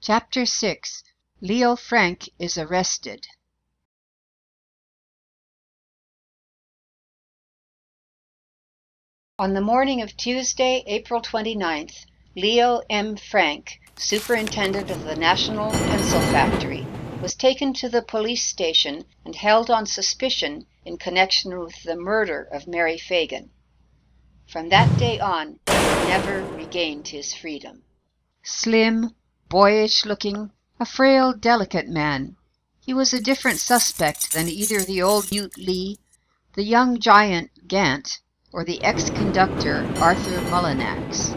Chapter 6. Leo Frank is arrested. On the morning of Tuesday, April 29th, Leo M. Frank, superintendent of the National Pencil Factory, was taken to the police station and held on suspicion in connection with the murder of Mary Phagan. From that day on, he never regained his freedom. Slim, boyish-looking, a frail, delicate man, he was a different suspect than either the old Newt Lee, the young giant Gant, or the ex-conductor Arthur Mullinax.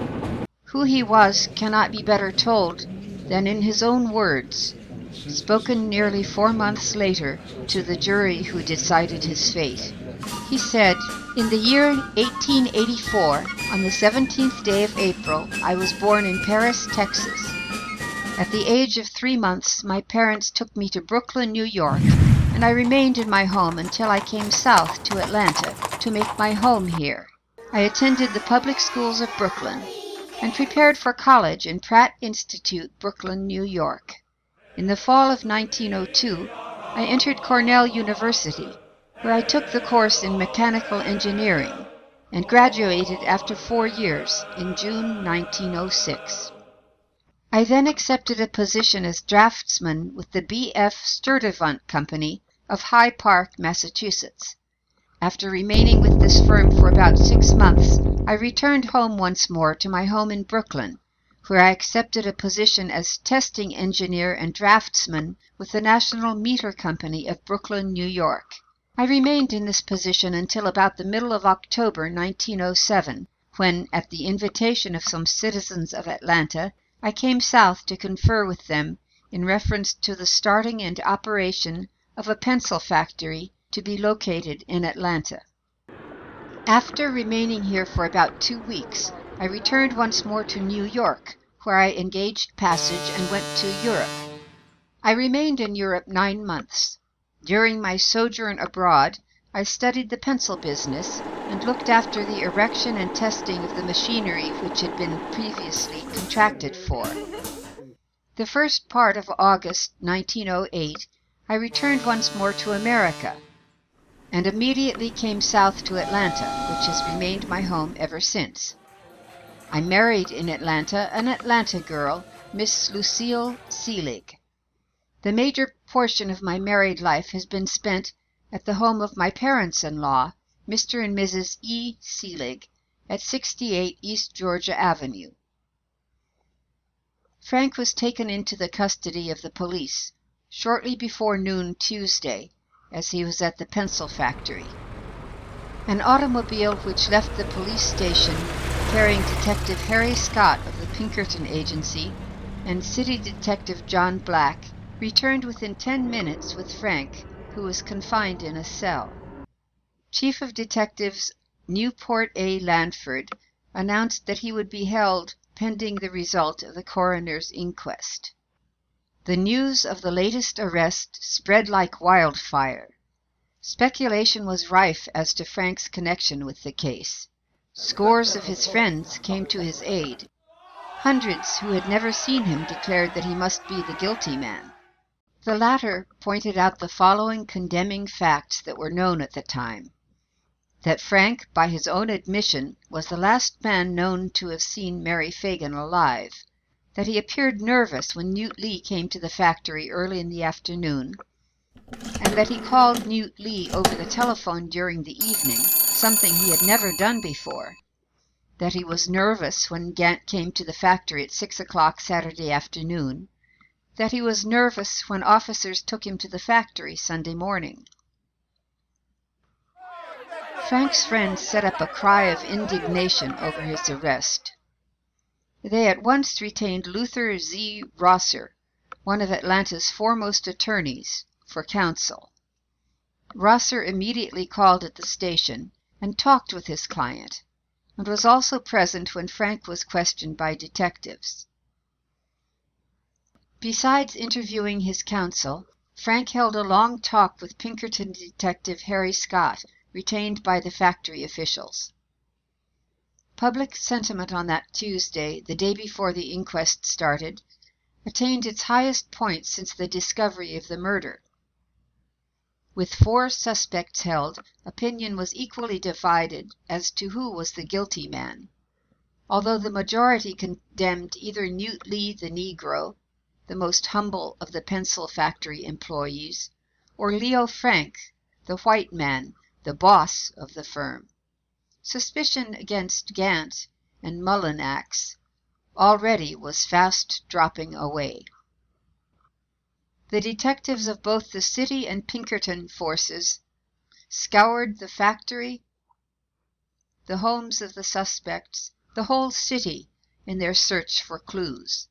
Who he was cannot be better told than in his own words, spoken nearly 4 months later to the jury who decided his fate. He said, "In the year 1884, on the 17th day of April, I was born in Paris, Texas. At the age of 3 months, my parents took me to Brooklyn, New York, and I remained in my home until I came south to Atlanta to make my home here. I attended the public schools of Brooklyn and prepared for college in Pratt Institute, Brooklyn, New York. In the fall of 1902, I entered Cornell University, where I took the course in mechanical engineering and graduated after 4 years in June 1906. I then accepted a position as draftsman with the B.F. Sturtevant Company of High Park, Massachusetts. After remaining with this firm for about 6 months, I returned home once more to my home in Brooklyn, where I accepted a position as testing engineer and draftsman with the National Meter Company of Brooklyn, New York. I remained in this position until about the middle of October 1907, when, at the invitation of some citizens of Atlanta, I came south to confer with them in reference to the starting and operation of a pencil factory to be located in Atlanta. After remaining here for about 2 weeks, I returned once more to New York, where I engaged passage and went to Europe. I remained in Europe 9 months. During my sojourn abroad, I studied the pencil business and looked after the erection and testing of the machinery which had been previously contracted for. The first part of August 1908, I returned once more to America, and immediately came south to Atlanta, which has remained my home ever since. I married in Atlanta an Atlanta girl, Miss Lucille Seelig. The major portion of my married life has been spent at the home of my parents-in-law, Mr. and Mrs. E. Seelig, at 68 East Georgia Avenue. Frank was taken into the custody of the police shortly before noon Tuesday, as he was at the pencil factory. An automobile which left the police station carrying Detective Harry Scott of the Pinkerton Agency and City Detective John Black returned within 10 minutes with Frank, who was confined in a cell. Chief of Detectives Newport A. Lanford announced that he would be held pending the result of the coroner's inquest. The news of the latest arrest spread like wildfire. Speculation was rife as to Frank's connection with the case. Scores of his friends came to his aid. Hundreds who had never seen him declared that he must be the guilty man. The latter pointed out the following condemning facts that were known at the time: that Frank, by his own admission, was the last man known to have seen Mary Phagan alive, that he appeared nervous when Newt Lee came to the factory early in the afternoon, and that he called Newt Lee over the telephone during the evening, something he had never done before, that he was nervous when Gant came to the factory at 6 o'clock Saturday afternoon, that he was nervous when officers took him to the factory Sunday morning. Frank's friends set up a cry of indignation over his arrest. They at once retained Luther Z. Rosser, one of Atlanta's foremost attorneys, for counsel. Rosser immediately called at the station and talked with his client, and was also present when Frank was questioned by detectives. Besides interviewing his counsel, Frank held a long talk with Pinkerton detective Harry Scott, retained by the factory officials. Public sentiment on that Tuesday, the day before the inquest started, attained its highest point since the discovery of the murder. With 4 suspects held, opinion was equally divided as to who was the guilty man. Although the majority condemned either Newt Lee the Negro, the most humble of the pencil factory employees, or Leo Frank, the white man, the boss of the firm, suspicion against Gant and Mullinax already was fast dropping away. The detectives of both the city and Pinkerton forces scoured the factory, the homes of the suspects, the whole city, in their search for clues.